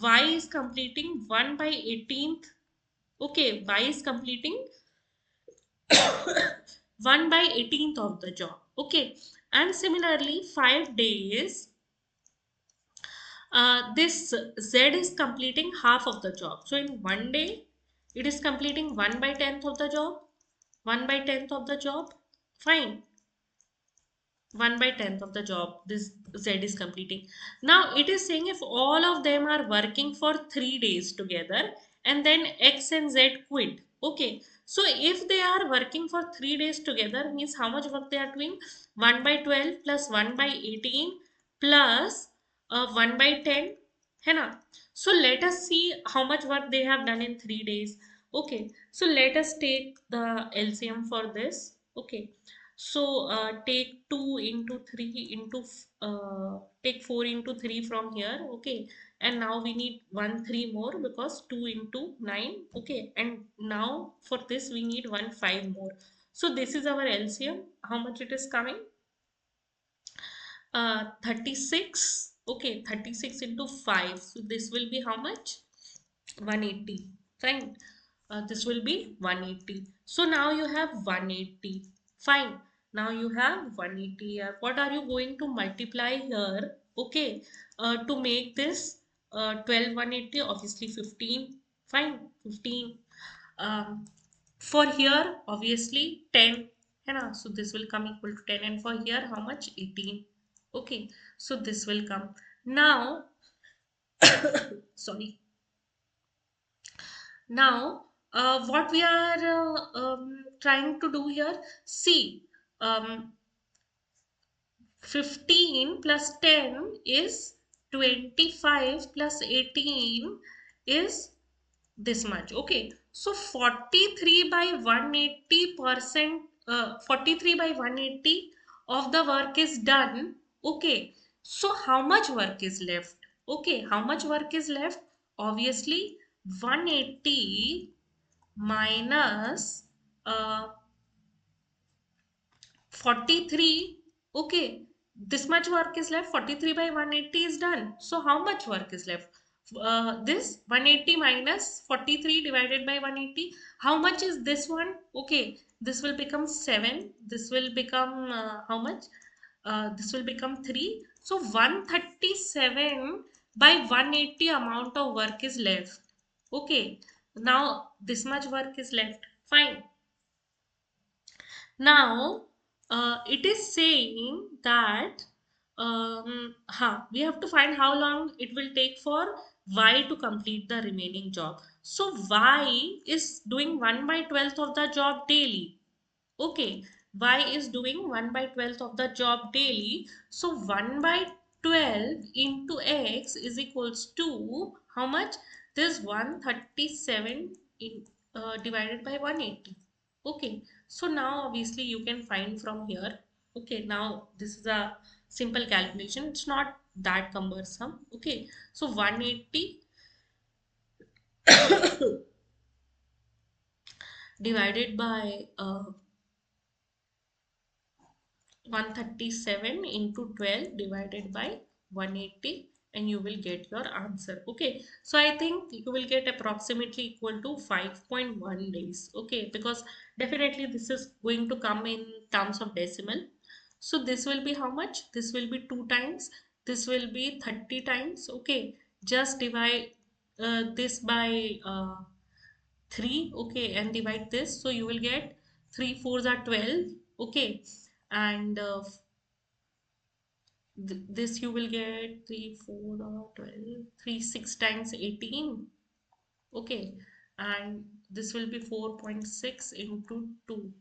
Y is completing 1 by 18th. Okay, Y is completing 1 by 18th of the job. Okay, and similarly 5 days, this Z is completing half of the job. So in one day it is completing 1 by 10th of the job, 1 by 10th of the job. Fine, 1 by 10th of the job this Z is completing. Now it is saying if all of them are working for 3 days together and then X and Z quit. Okay, so if they are working for 3 days together, means how much work they are doing? 1 by 12 plus 1 by 18 plus 1 by 10 है ना? So let us see how much work they have done in 3 days. Okay, so let us take the LCM for this. Okay, so take 2 into 3 into take 4 into 3 from here. Okay, and now we need 1 3 more because 2 into 9. Okay, and now for this we need 1 5 more. So this is our LCM. How much it is coming? 36. Okay, 36 into 5. So this will be how much? 180. Fine. This will be 180. So now you have 180. Fine. Now you have 180 here. What are you going to multiply here? Okay. To make this 12 180, obviously 15. Fine. 15. Um, for here, obviously 10. है ना? So this will come equal to 10. And for here, how much? 18. Okay. So this will come. Now, sorry. Now, what we are trying to do here, see, um, 15 plus 10 is 25 plus 18 is this much. Okay, so 43 by 180%, 43 by 180 of the work is done. Okay, so how much work is left? Okay, how much work is left? Obviously 180 minus uh, 43. Okay, this much work is left. 43 by 180 is done. So how much work is left? This 180 minus 43 divided by 180. How much is this one? Okay, this will become 7. This will become how much? This will become 3. So 137 by 180 amount of work is left. Okay, now this much work is left. Fine. Now, it is saying that we have to find how long it will take for Y to complete the remaining job. So Y is doing 1 by 12th of the job daily. Okay, Y is doing 1 by 12th of the job daily. So 1 by 12 into X is equals to how much? This 137 in, divided by 180. Okay, so now obviously you can find from here. Okay, now this is a simple calculation. It's not that cumbersome. Okay, so 180 divided by 137 into 12 divided by 180, and you will get your answer. Okay, so I think you will get approximately equal to 5.1 days. Okay, because definitely this is going to come in terms of decimal. So this will be how much? This will be 2 times, this will be 30 times. Okay, just divide this by 3, okay, and divide this, so you will get 3 fours are 12. Okay, and this you will get 3 4 12, 3 6 times 18. Okay, and this will be 4.6 into 2.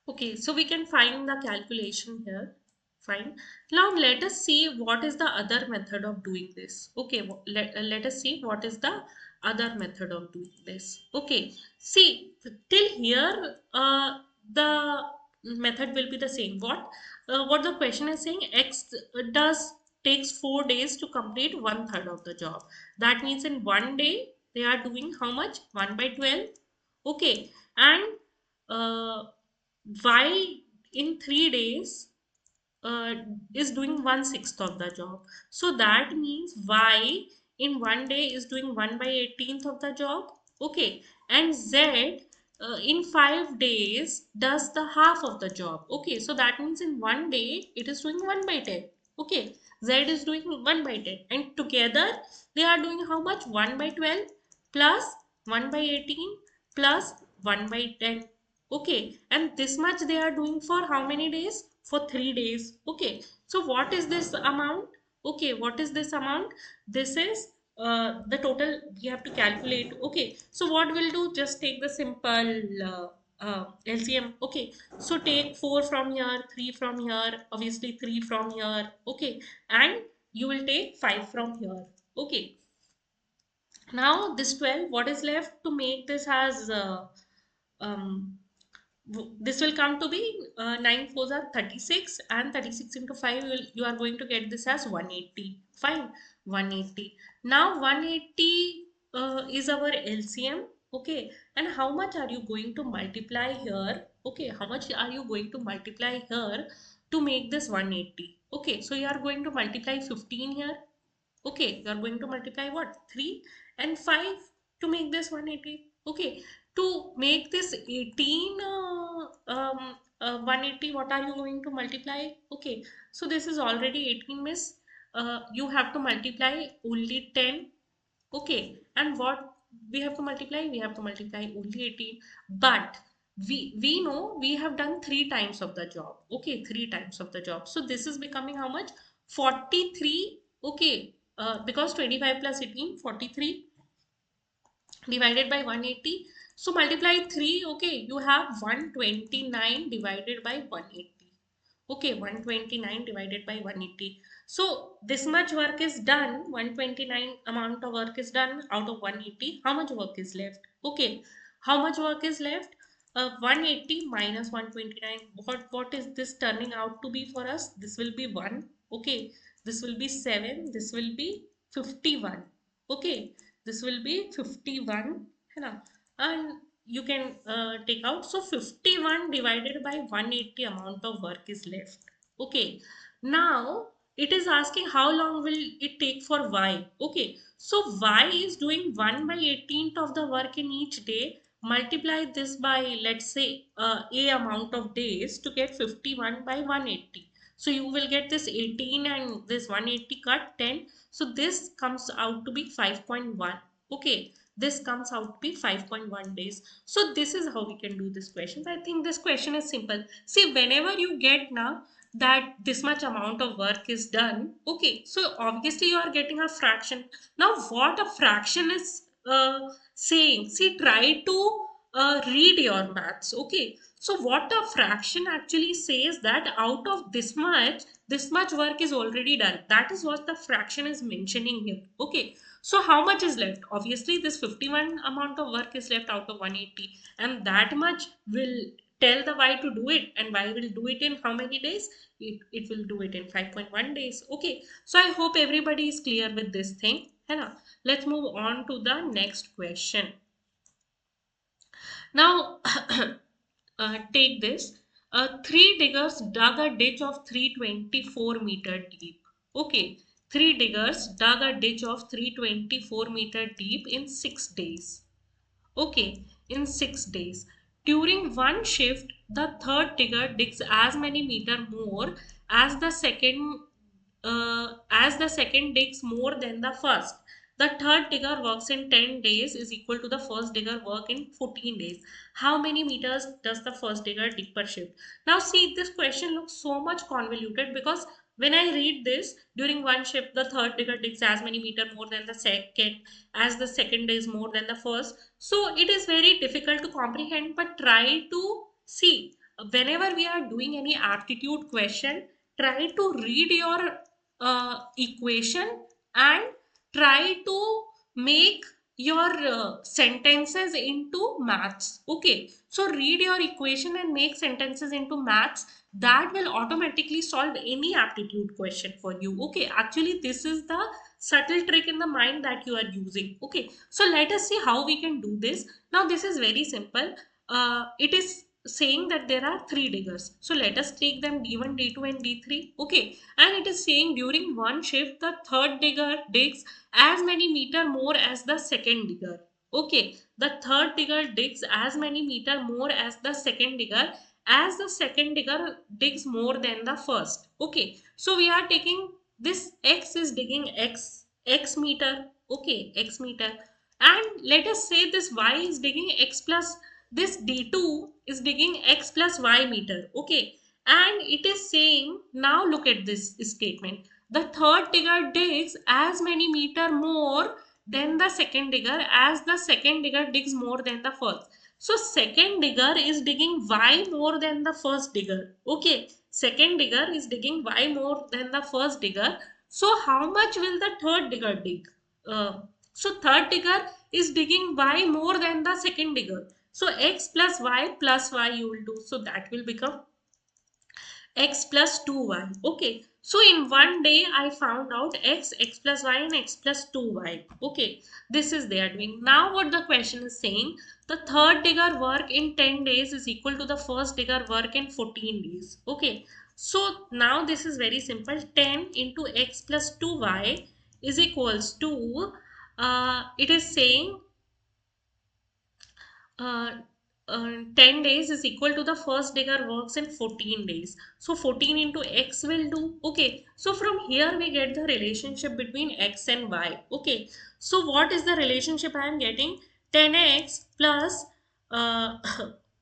Okay, so we can find the calculation here. Fine. Now let us see what is the other method of doing this. Okay, let us see what is the other method of doing this. Okay, see, till here the method will be the same. What the question is saying, X does takes 4 days to complete one third of the job. That means in one day they are doing how much? 1 by 12. Okay, and uh, y in 3 days uh, is doing 1/6 of the job. So that means y in one day is doing 1 by 18th of the job. Okay, and z in 5 days does the half of the job. Okay, so that means in one day it is doing 1 by 10. Okay, z is doing 1 by 10, and together they are doing how much? 1 by 12 plus 1 by 18 plus 1 by 10. Okay, and this much they are doing for how many days? For 3 days. Okay, so what is this amount? Okay, what is this amount? This is the total we have to calculate. Okay, so what we'll do, just take the simple LCM. Okay, so take 4 from here, 3 from here, obviously 3 from here. Okay, and you will take 5 from here. Okay, now this 12, what is left to make this as um, this will come to be 9 fours are 36, and 36 into 5 you are going to get this as 180. Fine, 180. Now 180 is our LCM. Okay, and how much are you going to multiply here? Okay, how much are you going to multiply here to make this 180? Okay, so you are going to multiply 15 here. Okay, you are going to multiply what? 3 and 5 to make this 180. Okay, to make this 18 180, what are you going to multiply? Okay, so this is already 18, miss. You have to multiply only 10. Okay, and what we have to multiply? We have to multiply only 18. But we know we have done 3 times of the job. Okay, 3 times of the job. So this is becoming how much? 43. Okay, because 25 plus 18, 43 divided by 180. So multiply 3. Okay, you have 129 divided by 180. Okay, 129 divided by 180. So this much work is done. 129 amount of work is done out of 180. How much work is left? Okay, how much work is left? 180 minus 129. What is this turning out to be for us? This will be 1. Okay, this will be 7. This will be 51. Okay, this will be 51. है ना? And you can take out, so 51 divided by 180 amount of work is left. Okay, now it is asking how long will it take for y. Okay, so y is doing 1 by 18th of the work in each day. Multiply this by, let's say, a amount of days to get 51 by 180. So you will get this 18 and this 180 cut 10. So this comes out to be 5.1. Okay, this comes out to be 5.1 days. So this is how we can do this question. I think this question is simple. See, whenever you get now that this much amount of work is done, okay, so obviously you are getting a fraction. Now what a fraction is saying, see, try to read your maths. Okay, so what a fraction actually says, that out of this much work is already done. That is what the fraction is mentioning here. Okay, so how much is left? Obviously this 51 amount of work is left out of 180, and that much will tell the y to do it, and y will do it in how many days? It will do it in 5.1 days. Okay, so I hope everybody is clear with this thing, है ना? Let's move on to the next question. Now, take this. Three diggers dug a ditch of 324-meter deep. Okay, three diggers dug a ditch of 324-meter deep in 6 days. Okay, in 6 days. During one shift, the third digger digs as many meter more as the second digs more than the first. The third digger works in 10 days is equal to the first digger work in 14 days. How many meters does the first digger dig per shift? Now see, this question looks so much convoluted because when I read this, during one shift, the third digger digs as many meter more than the second, as the second is more than the first. So it is very difficult to comprehend, but try to see. Whenever we are doing any aptitude question, try to read your equation and try to make your sentences into maths. Okay, so read your equation and make sentences into maths. That will automatically solve any aptitude question for you. Okay, actually this is the subtle trick in the mind that you are using. Okay, so let us see how we can do this. Now this is very simple. It is saying that there are three diggers, so let us take them d1, d2 and d3. Okay, and it is saying during one shift the third digger digs as many meter more as the second digger. Okay, the third digger digs as many meter more as the second digger, as the second digger digs more than the first. Okay, so we are taking this x is digging x meter. Okay, x meter, and let us say this y is digging x plus, this d2 is digging x plus y meter. Okay, and it is saying, now look at this statement, the third digger digs as many meter more than the second digger, as the second digger digs more than the first. So second digger is digging y more than the first digger. Okay, second digger is digging y more than the first digger. So how much will the third digger dig? So third digger is digging y more than the second digger. So x plus y you will do. So that will become x plus 2y. Okay, so in one day I found out x plus y and x plus 2y. Okay, this is they are doing. Now what the question is saying, the third digger work in 10 days is equal to the first digger work in 14 days. Okay, so now this is very simple. 10 into x plus 2y is equals to, it is saying uh, 10 days is equal to the first digger works in 14 days. So 14 into x will do. Okay, so from here we get the relationship between x and y. Okay, so what is the relationship I am getting? 10x plus, uh,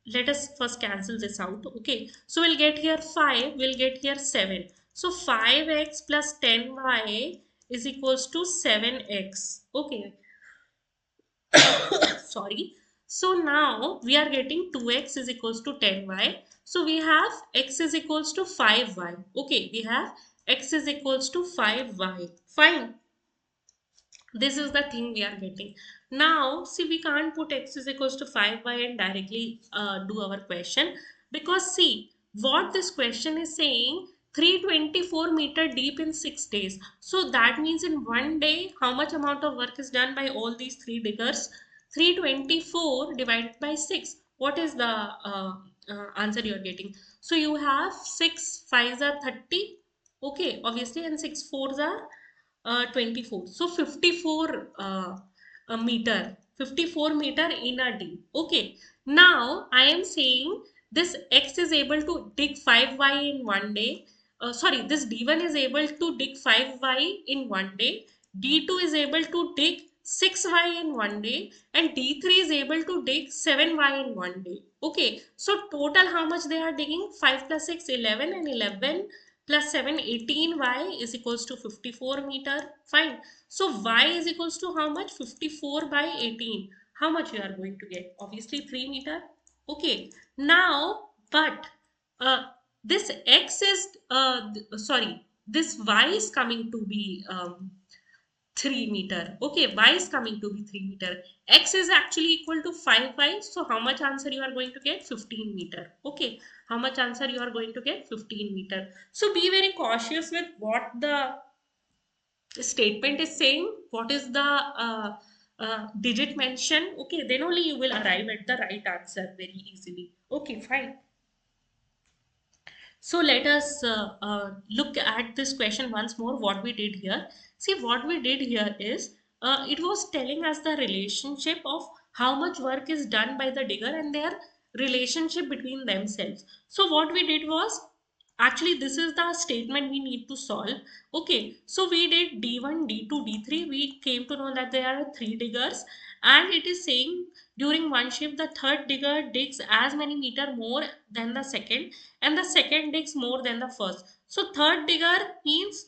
let us first cancel this out. Okay, so we'll get here 5, we'll get here 7. So 5x plus 10y is equals to 7x. Okay, sorry. So now we are getting 2x is equals to 10y. So we have x is equals to 5y. Okay, we have x is equals to 5y. Fine, this is the thing we are getting. Now see, we can't put x is equals to 5y and directly do our question, because see what this question is saying, 324-meter deep in 6 days. So that means in one day how much amount of work is done by all these three diggers? 324 divided by 6. What is the answer you are getting? So you have 6 5s are 30. Okay, obviously, and 6 4s are 24. So 54 meter, 54 meter in a day. Okay, now I am saying this x is able to dig 5y in one day. Sorry, this d1 is able to dig 5y in one day, d2 is able to dig 6y in one day, and d3 is able to dig 7y in one day. Okay, so total how much they are digging? 5 plus 6 11, and 11 plus 7 18y is equals to 54 meter. Fine, so y is equals to how much? 54 by 18. How much you are going to get? Obviously 3 meter. Okay, now but uh, this x is sorry, this y is coming to be 3 meter. Okay, y is coming to be 3 meter. X is actually equal to 5y. So how much answer you are going to get? 15 meter. Okay, how much answer you are going to get? 15 meter. So be very cautious with what the statement is saying, what is the digit mention. Okay, then only you will arrive at the right answer very easily. Okay, fine. So let us look at this question once more. What we did here. See, what we did here is it was telling us the relationship of how much work is done by the digger and their relationship between themselves. So what we did was, actually this is the statement we need to solve. Okay, so we did D1, D2, D3. We came to know that there are three diggers, and it is saying during one shift the third digger digs as many meter more than the second, and the second digs more than the first. So third digger means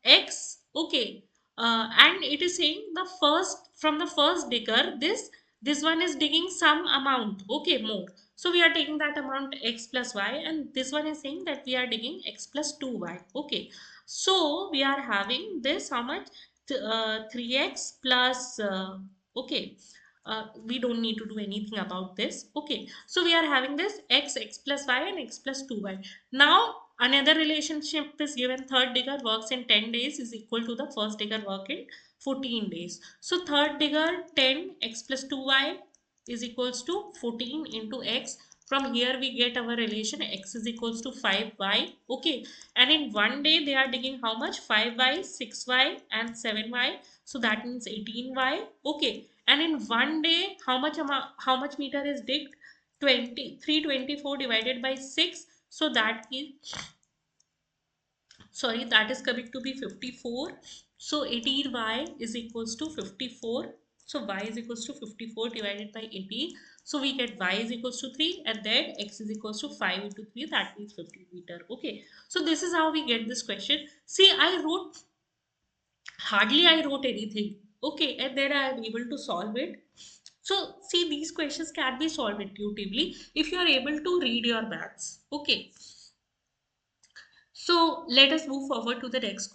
x. Okay, and it is saying the first, from the first digger, this one is digging some amount, okay, more. So we are taking that amount x plus y, and this one is saying that we are digging x plus 2y. Okay, so we are having this, how much? 3x plus okay, we don't need to do anything about this. Okay, so we are having this x plus y and x plus 2y. Now another relationship is given. Third digger works in 10 days is equal to the first digger work in 14 days. So third digger 10 x plus 2y is equals to 14 into x. From here we get our relation x is equals to 5y. Okay, and in one day they are digging how much? 5y, 6y and 7y. So that means 18y. Okay, and in one day how much amount, how much meter is digged? 20, 324 divided by 6. So that is, sorry, that is coming to be 54. So 18y is equals to 54. So y is equals to 54 divided by 18. So we get y is equals to 3, and then x is equals to 5 into 3, that means 50 meter. Okay, so this is how we get this question. See, I wrote, hardly I wrote anything. Okay, and then I am able to solve it. So see, these questions can be solved intuitively if you are able to read your maths. Okay, so let us move forward to the next question.